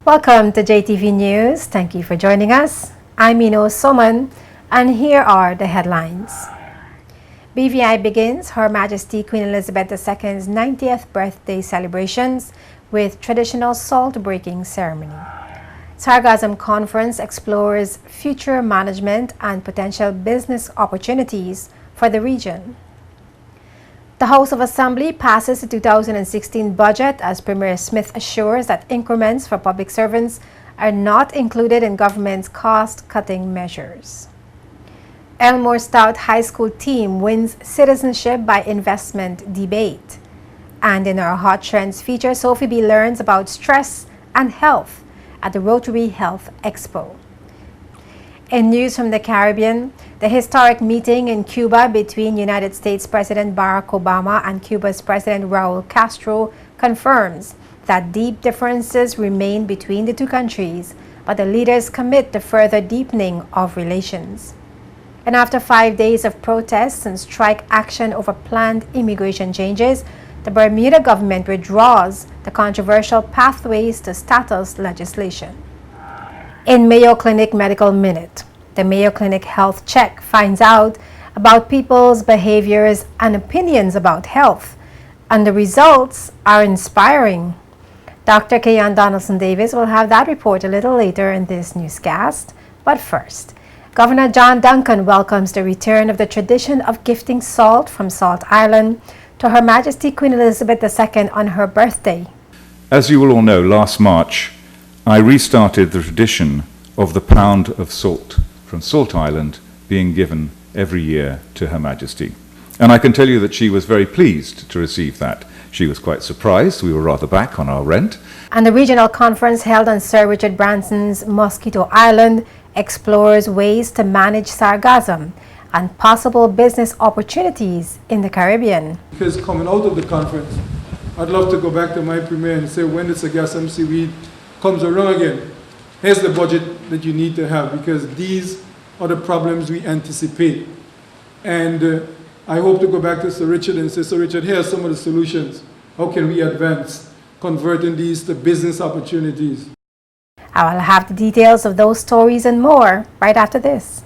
Welcome to JTV News. Thank you for joining us. I'm Ino Soman, and here are the headlines. BVI begins Her Majesty Queen Elizabeth II's 90th birthday celebrations with traditional salt-breaking ceremony. Sargassum Conference explores future management and potential business opportunities for the region. The House of Assembly passes the 2016 budget as Premier Smith assures that increments for public servants are not included in government's cost-cutting measures. Elmore Stout High School team wins citizenship by investment debate. And in our Hot Trends feature, Sophie B. learns about stress and health at the Rotary Health Expo. In news from the Caribbean, the historic meeting in Cuba between United States President Barack Obama and Cuba's President Raul Castro confirms that deep differences remain between the two countries, but the leaders commit to further deepening of relations. And after 5 days of protests and strike action over planned immigration changes, the Bermuda government withdraws the controversial Pathways to Status legislation. In Mayo Clinic Medical Minute, the Mayo Clinic Health Check finds out about people's behaviors and opinions about health, and the results are inspiring. Dr. Keon Donaldson Davis will have that report a little later in this newscast. But first, Governor John Duncan welcomes the return of the tradition of gifting salt from Salt Island to Her Majesty Queen Elizabeth II on her birthday. As you will all know, last March, I restarted the tradition of the pound of salt from Salt Island being given every year to Her Majesty. And I can tell you that she was very pleased to receive that. She was quite surprised. We were rather back on our rent. And the regional conference held on Sir Richard Branson's Mosquito Island explores ways to manage sargassum and possible business opportunities in the Caribbean. Because coming out of the conference, I'd love to go back to my premier and say, when the sargassum seaweed comes around again, here's the budget that you need to have, because these are the problems we anticipate. And I hope to go back to Sir Richard and say, Sir Richard, here are some of the solutions. How can we advance converting these to business opportunities? I will have the details of those stories and more right after this.